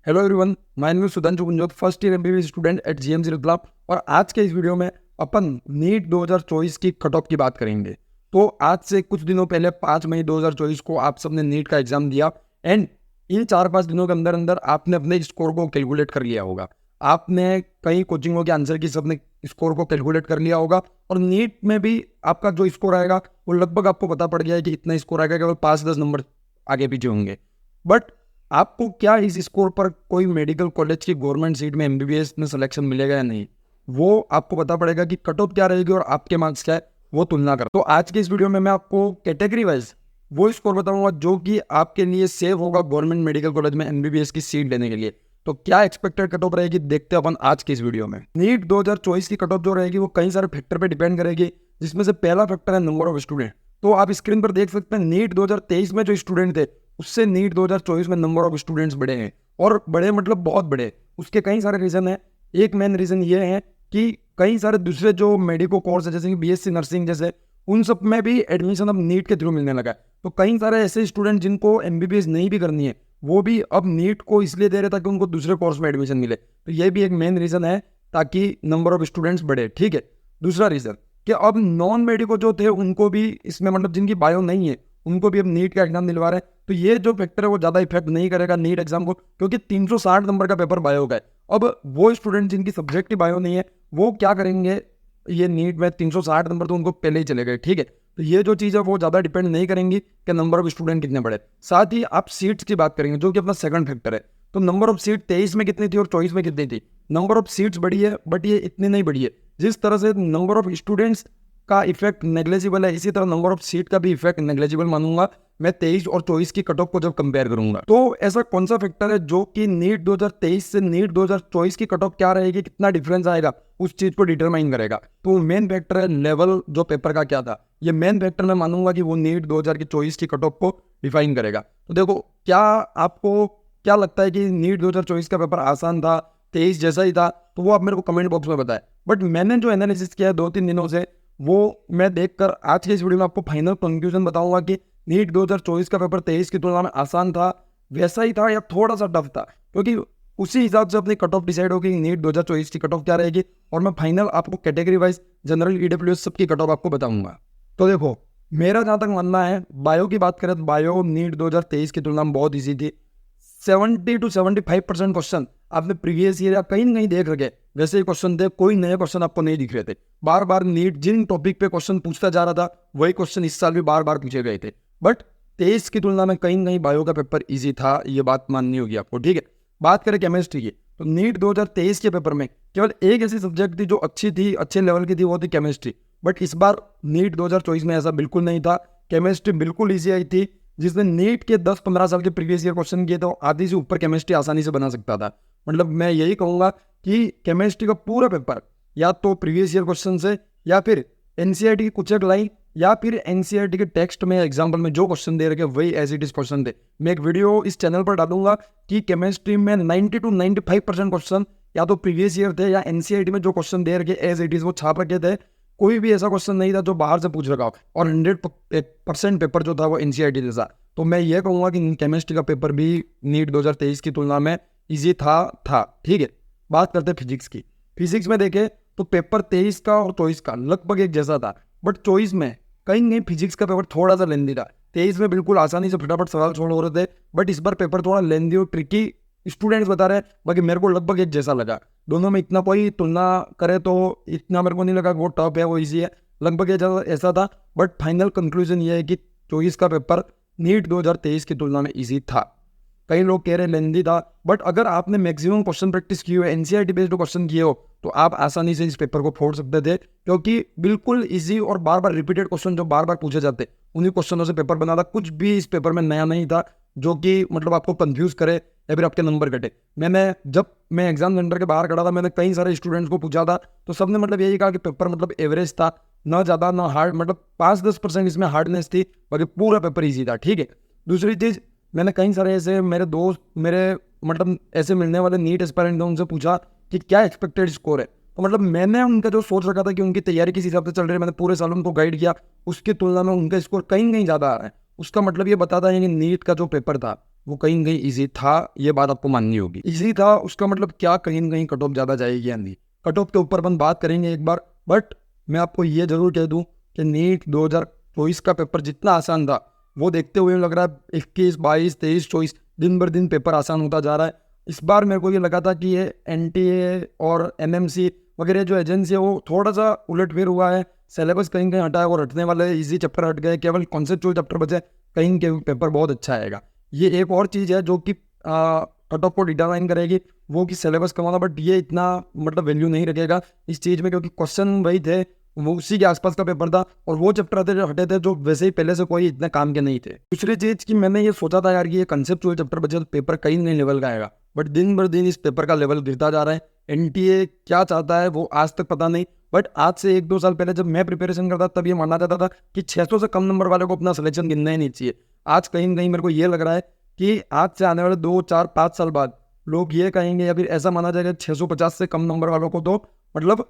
Hello everyone, my name is Sudhanshu Kunjot, first year MBBS student at GMC result. और आज के इस वीडियो में अपन नीट 2024 की कट ऑफ की बात करेंगे। तो आज से कुछ दिनों पहले 5 मई 2024 को आप सबने नीट का एग्जाम दिया एंड इन 4-5 दिनों के अंदर अंदर आपने अपने स्कोर को कैलकुलेट कर लिया होगा। आपने कई कोचिंगों के आंसर की सबने स्कोर को कैलकुलेट कर लिया होगा और नीट में भी आपका जो स्कोर आएगा वो लगभग आपको पता पड़ गया है कि इतना स्कोर आएगा, केवल 5-10 नंबर आगे पीछे होंगे। बट आपको क्या इस स्कोर पर कोई मेडिकल कॉलेज की गवर्नमेंट सीट में एमबीबीएस में सिलेक्शन मिलेगा या नहीं, वो आपको पता पड़ेगा कि कट ऑफ क्या रहेगी और आपके मार्क्स क्या है, वो तुलना कर। तो आज के इस वीडियो में मैं आपको कैटेगरी वाइज वो स्कोर बताऊंगा जो कि आपके लिए सेव होगा गवर्नमेंट मेडिकल कॉलेज में एमबीबीएस की सीट लेने के लिए। तो क्या एक्सपेक्टेड कट ऑफ रहेगी, देखते हैं अपन आज के इस वीडियो में। नीट 2024 की कट ऑफ जो रहेगी वो कई सारे फैक्टर पे डिपेंड करेगी, जिसमें से पहला फैक्टर है नंबर ऑफ स्टूडेंट। तो आप स्क्रीन पर देख सकते हैं नीट 2023 में जो स्टूडेंट थे उससे नीट 2024 में नंबर ऑफ स्टूडेंट्स बढ़े हैं, और बड़े मतलब बहुत बड़े। उसके कई सारे रीजन है। एक मेन रीजन ये है कि कई सारे दूसरे जो मेडिको कोर्स है जैसे कि बीएससी नर्सिंग जैसे, उन सब में भी एडमिशन अब नीट के थ्रू मिलने लगा है। तो कई सारे ऐसे स्टूडेंट जिनको एमबीबीएस नहीं भी करनी है वो भी अब नीट को इसलिए दे रहे ताकि उनको दूसरे कोर्स में एडमिशन मिले। तो ये भी एक मेन रीजन है ताकि नंबर ऑफ स्टूडेंट्स बढ़े। ठीक है, दूसरा रीजन कि अब नॉन मेडिको जो थे उनको भी इसमें मतलब जिनकी बायो नहीं है उनको भी अब नीट का एग्जाम दिलवा रहे हैं। तो ये जो फैक्टर है वो ज़्यादा इफेक्ट नहीं करेगा नीट एग्जाम को, क्योंकि 360 नंबर का पेपर बायो का है। अब वो स्टूडेंट जिनकी सब्जेक्ट ही बायो नहीं है वो क्या करेंगे, ये नीट में 360 नंबर तो उनको पहले ही चले गए। ठीक है, तो ये जो चीज़ है वो ज़्यादा डिपेंड नहीं करेंगी कि नंबर ऑफ स्टूडेंट कितने बढ़े। साथ ही आप सीट्स की बात करेंगे जो कि अपना सेकंड फैक्टर है। तो नंबर ऑफ सीट 23 में कितनी थी और 24 में कितनी थी। नंबर ऑफ सीट्स बढ़ी है बट ये इतनी नहीं बढ़ी है। जिस तरह से नंबर ऑफ स्टूडेंट्स का इफेक्ट नेग्लेजिबल है, इसी तरह नंबर ऑफ सीट का भी इफेक्ट नेग्लेजिबल मानूंगा मैं 23 और 24 की कट ऑफ को जब कंपेयर करूंगा। तो ऐसा कौन सा फैक्टर है जो कि नीट 2023 से नीट 2024 की कट ऑफ क्या रहेगी, कितना डिफरेंस आएगा, उस चीज को डिटरमाइन करेगा। तो मेन फैक्टर है लेवल जो पेपर का क्या था। ये मेन फैक्टर मैं मानूंगा कि वो नीट 2024 की कट ऑफ को डिफाइन करेगा। तो देखो, क्या आपको क्या लगता है कि नीट 2024 का पेपर आसान था, 23 जैसा ही था, तो वो आप मेरे को कमेंट बॉक्स में बताएं। बट मैंने जो एनालिसिस किया है 2-3 दिनों से, वो मैं देखकर आज के इस वीडियो में आपको फाइनल कंक्लूजन बताऊंगा कि नीट 2024 का पेपर 23 की तुलना में आसान था, वैसा ही था या थोड़ा सा टफ था, क्योंकि उसी हिसाब से अपनी कट ऑफ डिसाइड होगी कि नीट 2024 की कट ऑफ क्या रहेगी। और मैं फाइनल आपको कैटेगरी वाइज जनरल ईडब्ल्यूएस सबकी कट ऑफ आपको बताऊंगा। तो देखो, मेरा जहाँ तक मानना है, बायो की बात करें तो बायो नीट 2023 की तुलना में बहुत ईजी थी। 70 to 75% क्वेश्चन आपने प्रीवियस ईयर या कहीं न कहीं देख रखे वैसे ही क्वेश्चन थे, कोई नए क्वेश्चन आपको नहीं दिख रहे थे। बार बार नीट जिन टॉपिक पे क्वेश्चन पूछता जा रहा था वही क्वेश्चन इस साल भी बार बार पूछे गए थे। बट 23 की तुलना में कहीं न कहीं बायो का पेपर इजी था, ये बात माननी होगी आपको। ठीक है, बात करें केमिस्ट्री की, तो नीट 2023 के पेपर में केवल एक ऐसी सब्जेक्ट थी जो अच्छी थी, अच्छे लेवल की थी, वो थी केमिस्ट्री। बट इस बार नीट 2024 में ऐसा बिल्कुल नहीं था। केमिस्ट्री बिल्कुल ईजी आई थी। जिसने नीट के 10-15 साल के प्रीवियस ईयर क्वेश्चन किए तो आधी से ऊपर केमिस्ट्री आसानी से बना सकता था। मतलब मैं यही कहूंगा कि केमिस्ट्री का पूरा पेपर या तो प्रीवियस ईयर क्वेश्चन से या फिर एनसीईआरटी की कुछ एक लाइन या फिर एनसीईआरटी के टेक्स्ट में एग्जाम्पल में जो क्वेश्चन दे रखे वही एज इट इज क्वेश्चन थे। मैं एक वीडियो इस चैनल पर डालूंगा कि केमिस्ट्री में 90 to 95% क्वेश्चन या तो प्रीवियस ईयर थे या एनसीईआरटी में जो क्वेश्चन दे रखे एज इट इज वो छाप रखे थे। कोई भी ऐसा क्वेश्चन नहीं था जो बाहर से पूछ रखा हो, और 100% पेपर जो था वो एनसीईआरटी जैसा। तो मैं ये कहूँगा कि केमिस्ट्री का पेपर भी नीट 2023 की तुलना में इजी था। ठीक है, बात करते हैं फिजिक्स की। फिजिक्स में देखें तो पेपर 23 का और 24 का लगभग एक जैसा था, बट 24 में कहीं नहीं फिजिक्स का पेपर थोड़ा सा लेंदी था। 23 में बिल्कुल आसानी से फटाफट सवाल छोड़ हो रहे थे, बट इस बार पेपर थोड़ा लेंदी और ट्रिकी स्टूडेंट्स बता रहे हैं। बाकी मेरे को लगभग एक जैसा लगा। दोनों में इतना कोई तुलना करे तो इतना मेरे को नहीं लगा वो टफ है वो इजी है, लगभग ऐसा था। बट फाइनल कंक्लूजन ये है कि 24 का पेपर नीट 2023 की तुलना में इजी था। कई लोग कह रहे लेंदी था, बट अगर आपने मैक्सिमम क्वेश्चन प्रैक्टिस की हो, एनसीईआरटी बेस्ड क्वेश्चन किए हो, तो आप आसानी से इस पेपर को फोड़ सकते थे, क्योंकि बिल्कुल इजी और बार बार रिपीटेड क्वेश्चन जो बार बार पूछे जाते उन्हीं क्वेश्चनों से पेपर बना था। कुछ भी इस पेपर में नया नहीं था जो कि मतलब आपको कंफ्यूज करे या फिर आपके नंबर कटे। जब मैं एग्जाम सेंटर के बाहर खड़ा था, मैंने कई सारे स्टूडेंट्स को पूछा था, तो सबने मतलब यही कहा कि पेपर मतलब एवरेज था, ना ज़्यादा ना हार्ड, मतलब 5-10% इसमें हार्डनेस थी, बाकी पूरा पेपर ईजी था। ठीक है, दूसरी चीज़, मैंने कई सारे ऐसे मेरे दोस्त मेरे मतलब ऐसे मिलने वाले नीट एस्पायरेंट थे, उनसे पूछा कि क्या एक्सपेक्टेड स्कोर है। तो मतलब मैंने उनका जो सोच रखा था कि उनकी तैयारी किस हिसाब से चल रही है, मैंने पूरे साल उनको गाइड किया, उसकी तुलना में उनका स्कोर कहीं ज़्यादा आ रहा है। उसका मतलब ये बताता है कि नीट का जो पेपर था वो कहीं ना कहीं ईजी था, ये बात आपको माननी होगी। ईजी था उसका मतलब क्या, कहीं ना कहीं कट ऑफ ज़्यादा जाएगी या नहीं, कट ऑफ के ऊपर अपन बात करेंगे एक बार। बट मैं आपको ये जरूर कह दूं कि नीट 2024 का पेपर जितना आसान था, वो देखते हुए लग रहा है 21, 22, 23, 24 दिन भर दिन पेपर आसान होता जा रहा है। इस बार मेरे को ये लगा था कि ये NTA और MMC वगैरह जो एजेंसी है वो थोड़ा सा उलटफेर हुआ है, सिलेबस कहीं कहीं हटा है, वो हटने वाले इजी चैप्टर हट गए, केवल कॉन्सेप्चुअल चैप्टर बचे, कहीं के पेपर बहुत अच्छा आएगा। ये एक और चीज़ है जो कि कट ऑफ को डिटरमाइन करेगी, वो कि सिलेबस कम होगा, बट ये इतना मतलब वैल्यू नहीं रखेगा इस चीज़ में, क्योंकि क्वेश्चन वही थे, वो उसी के आसपास का पेपर था, और वो चैप्टर आते जो हटे थे जो वैसे ही पहले से कोई इतने काम के नहीं थे। दूसरी चीज़ कि मैंने ये सोचा था यार कि ये कंसेप्चुअल चैप्टर बचे तो पेपर कहीं नहीं लेवल का आएगा, बट दिन भर दिन इस पेपर का लेवल गिरता जा रहा है। NTA क्या चाहता है वो आज तक पता नहीं, बट आज से 1-2 साल पहले जब मैं प्रिपरेशन करता तब ये माना जाता था कि 600 से कम नंबर वाले को अपना सिलेक्शन गिनना ही नहीं चाहिए। आज कहीं ना कहीं मेरे को ये लग रहा है कि आज से आने वाले 2, 4, 5 साल बाद लोग ये कहेंगे या फिर ऐसा माना जाएगा 650 से कम नंबर वालों को तो मतलब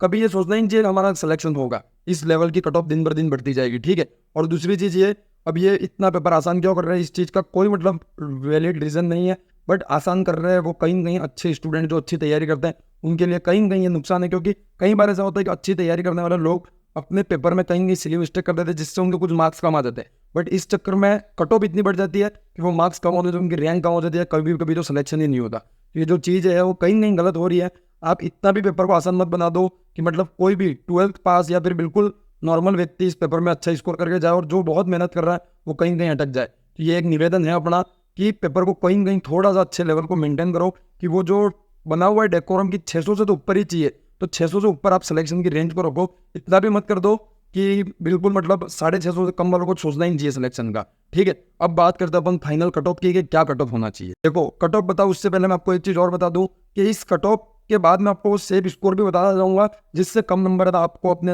कभी ये सोचना ही नहीं चाहिए हमारा सिलेक्शन होगा। इस लेवल की कट ऑफ दिन भर दिन बढ़ती जाएगी, ठीक है। और दूसरी चीज़ ये, अब ये इतना पेपर आसान क्यों कर रहे हैं, इस चीज़ का कोई मतलब वैलिड रीज़न नहीं है, बट आसान कर रहे हैं वो कहीं ना कहीं अच्छे स्टूडेंट जो अच्छी तैयारी करते हैं उनके लिए कहीं ना कहीं ये नुकसान है, क्योंकि कई बार ऐसा होता है कि अच्छी तैयारी करने वाले लोग अपने पेपर में कहीं कहीं सिली मिस्टेक कर देते हैं जिससे उनके कुछ मार्क्स कम आ जाते हैं, बट इस चक्कर में कट ऑफ इतनी बढ़ जाती है कि वो मार्क्स कम होते हैं तो उनकी रैंक कम हो जाती है, कभी कभी तो सिलेक्शन ही नहीं होता। ये जो चीज़ है वो कहीं ना कहीं गलत हो रही है। आप इतना भी पेपर को आसान मत बना दो कि मतलब कोई भी 12th पास या फिर बिल्कुल नॉर्मल व्यक्ति इस पेपर में अच्छा स्कोर करके जाए और जो बहुत मेहनत कर रहा है वो कहीं ना कहीं अटक जाए। तो ये एक निवेदन है अपना कि पेपर को कहीं ना कहीं थोड़ा सा अच्छे लेवल को मेंटेन करो, कि वो जो बना हुआ है डेकोरम की 600 से तो ऊपर ही चाहिए, तो 600 से ऊपर आप सिलेक्शन की रेंज को रखो। इतना भी मत कर दो कि बिल्कुल मतलब 650 से कम वालों को सोचना ही नहीं चाहिए सिलेक्शन का, ठीक है। अब बात करते हैं अपन फाइनल कट ऑफ की कि क्या कट ऑफ होना चाहिए। देखो कट ऑफ बताओ उससे पहले मैं आपको एक चीज़ और बता दूं कि इस कट ऑफ के बाद मैं आपको सेफ स्कोर भी बताना चाहूँगा जिससे कम नंबर है आपको अपने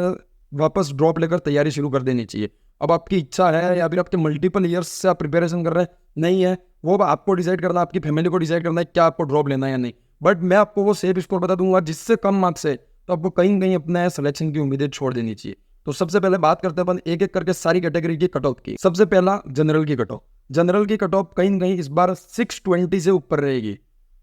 वापस ड्रॉप लेकर तैयारी शुरू कर देनी चाहिए। अब आपकी इच्छा है या फिर आपके मल्टीपल ईयर्स से आप प्रिपरेशन कर रहे हैं नहीं है, वो आपको डिसाइड करना, आपकी फैमिली को डिसाइड करना है क्या आपको ड्रॉप लेना है या नहीं, बट मैं आपको वो सेफ स्कोर बता दूंगा जिससे कम मार्क्स है तो आपको कहीं कहीं अपने सिलेक्शन की उम्मीदें छोड़ देनी चाहिए। तो सबसे पहले बात करते हैं अपन एक एक करके सारी कैटेगरी की कट ऑफ की। सबसे पहला जनरल की कट ऑफ। जनरल की कट ऑफ कहीं ना कहीं इस बार 620 से ऊपर रहेगी,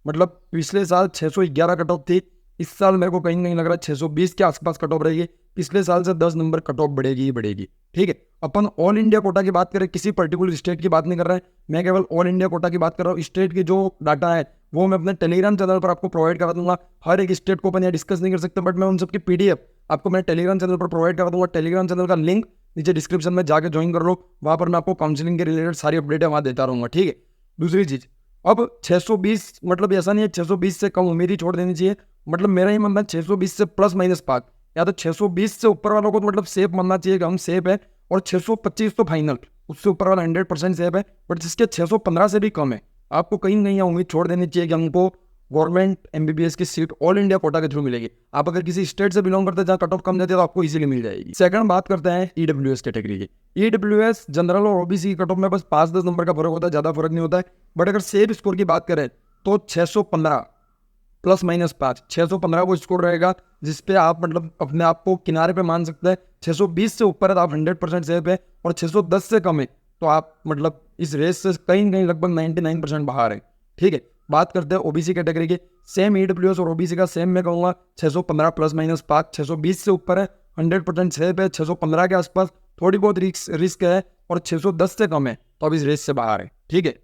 मतलब पिछले साल 611 कट ऑफ थी, इस साल मेरे को कहीं ना कहीं लग रहा है 620 के आसपास कट ऑफ रहेगी। पिछले साल से 10 नंबर कट ऑफ बढ़ेगी ही बढ़ेगी, ठीक है। अपन ऑल इंडिया कोटा की बात करें, किसी पर्टिकुलर स्टेट की बात नहीं कर रहे हैं, मैं केवल ऑल इंडिया कोटा की बात कर रहा हूँ। स्टेट की जो डाटा है वो मैं अपने टेलीग्राम चैनल पर आपको प्रोवाइड करा दूंगा। हर एक स्टेट को अपन यहाँ डिस्कस नहीं कर सकते, बट मैं उन सबकी PDF आपको मैं टेलीग्राम चैनल पर प्रोवाइड करा दूंगा। टेलीग्राम चैनल का लिंक नीचे डिस्क्रिप्शन में जाकर ज्वाइन कर लो, वहाँ पर मैं आपको काउंसलिंग के रिलेटेड सारी अपडेट वहाँ देता रहूँगा, ठीक है। दूसरी चीज़, अब 620 मतलब ऐसा नहीं है 620 से कम उम्मीद ही छोड़ देनी चाहिए, मतलब मेरा ही मानना है 620 से +-5 या तो 620 से ऊपर वालों को तो मतलब सेफ मानना चाहिए कि हम सेफ है, और 625 तो फाइनल, उससे ऊपर वाला 100% सेफ है, बट जिसके 615 से भी कम है आपको कहीं नहीं उम्मीद छोड़ देनी चाहिए कि हमको गवर्नमेंट MBBS की सीट ऑल इंडिया कोटा के थ्रू मिलेगी। आप अगर किसी स्टेट से बिलोंग करते हैं जहाँ कट ऑफ कम जाती है तो आपको इजीली मिल जाएगी। सेकंड बात करते हैं EWS कैटेगरी की। EWS जनरल और OBC की कट ऑफ में बस 5-10 नंबर का फर्क होता है, ज़्यादा फर्क नहीं होता है, बट अगर सेफ स्कोर की बात करें तो 615 +-5 615 वो स्कोर रहेगा जिसपे आप मतलब अपने आप को किनारे पे मान सकते हैं। 620 से ऊपर है तो आप 100% सेफ है, और 610 से कम है तो आप मतलब इस रेस से कहीं ना कहीं लगभग 99% बाहर है, ठीक है। बात करते हैं OBC कैटेगरी की। सेम EWS और OBC का सेम मैं कहूँगा 615 +-5, 620 से ऊपर है 100% सेफ है, 615 के आसपास थोड़ी बहुत रिस्क है, और 610 से कम है तो अब इस रेस से बाहर है, ठीक है।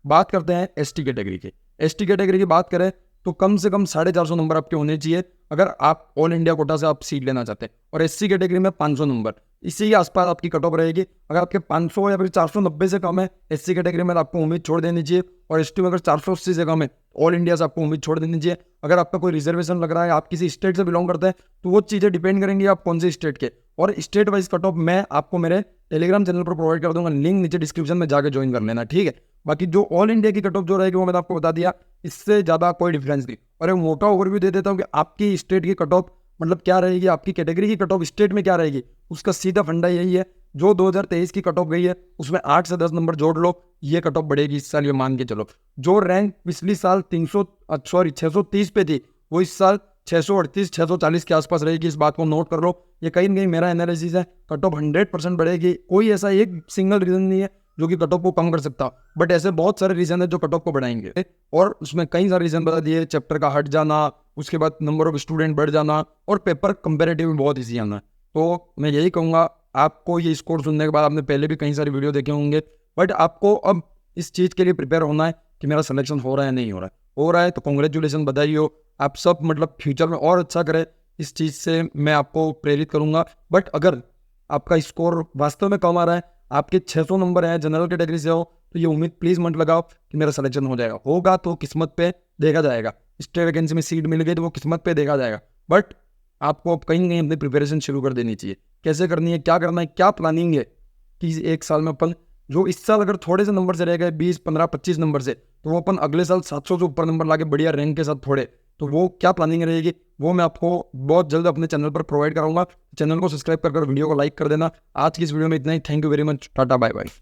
बात करते हैं ST कैटेगरी की। ST कैटेगरी की बात करें तो कम से कम 450 नंबर आपके होने चाहिए अगर आप ऑल इंडिया कोटा से आप सीट लेना चाहते हैं, और SC कैटेगरी में 500 नंबर, इसी के आसपास आपकी कट ऑफ रहेगी। अगर आपके 500 या फिर 490 से कम है SC कैटेगरी में तो आपको उम्मीद छोड़ देनी चाहिए, और ST में अगर 480 से कम है ऑल इंडिया से आपको उम्मीद छोड़ देनी चाहिए। अगर आपका कोई रिजर्वेशन लग रहा है, आप किसी स्टेट से बिलोंग करते हैं, तो वो चीज़ें डिपेंड करेंगी आप कौन से स्टेट के, और स्टेट वाइज कट ऑफ मैं आपको मेरे टेलीग्राम चैनल पर प्रोवाइड कर दूंगा, लिंक नीचे डिस्क्रिप्शन में जाकर ज्वाइन कर लेना, ठीक है। बाकी जो ऑल इंडिया की कट ऑफ जो रहेगी वो मैंने आपको बता दिया, इससे ज़्यादा कोई डिफरेंस नहीं। और एक मोटा ओवरव्यू दे देता हूँ कि आपकी स्टेट की कट ऑफ मतलब क्या रहेगी, आपकी कैटेगरी की कट ऑफ स्टेट में क्या रहेगी, उसका सीधा फंडा यही है, जो 2023 की कट ऑफ गई है उसमें 8 से 10 नंबर जोड़ लो, ये कट ऑफ बढ़ेगी इस साल, ये मान के चलो। जो रैंक पिछली साल 630 पे थी वो इस साल 638 640 के आसपास रहेगी, इस बात को नोट कर लो। ये कहीं ना कहीं मेरा एनालिसिस है, कट ऑफ 100% बढ़ेगी, कोई ऐसा एक सिंगल रीजन नहीं है जो कि कट ऑफ को कम कर सकता, बट ऐसे बहुत सारे रीजन है जो कट ऑफ को बढ़ाएंगे। और उसमें कई सारे रीजन बता दिए, चैप्टर का हट जाना, उसके बाद नंबर ऑफ स्टूडेंट बढ़ जाना, और पेपर कंपेरेटिव में बहुत ईजी आना। तो मैं यही कहूँगा, आपको ये स्कोर सुनने के बाद आपने पहले भी कई सारे वीडियो देखे होंगे, बट आपको अब इस चीज़ के लिए प्रिपेयर होना है कि मेरा सिलेक्शन हो रहा है नहीं हो रहा है तो कॉन्ग्रेचुलेसन, बधाई हो। आप सब मतलब फ्यूचर में और अच्छा करें, इस चीज़ से मैं आपको प्रेरित करूंगा। बट अगर आपका स्कोर वास्तव में कम आ रहा है, आपके 600 नंबर हैं, जनरल कैटेगरी से हो, तो ये उम्मीद प्लीज़ मत लगाओ कि मेरा सिलेक्शन हो जाएगा। होगा तो किस्मत पे देखा जाएगा, स्टेट वैकेंसी में सीट मिल गई तो वो किस्मत पे देखा जाएगा, बट आपको अब कहीं ना कहीं अपनी प्रिपरेशन शुरू कर देनी चाहिए। कैसे करनी है, क्या करना है, क्या प्लानिंग है कि एक साल में अपन जो इस साल अगर थोड़े से नंबर से रह गए 20, 15, 25 नंबर से, तो वो अपन अगले साल 700 से ऊपर नंबर लाके बढ़िया रैंक के साथ थोड़े, तो वो क्या प्लानिंग रहेगी वो मैं आपको बहुत जल्द अपने चैनल पर प्रोवाइड कराऊंगा। चैनल को सब्सक्राइब कर वीडियो को लाइक कर देना। आज की इस वीडियो में इतना ही। Thank you very much. Tata bye bye.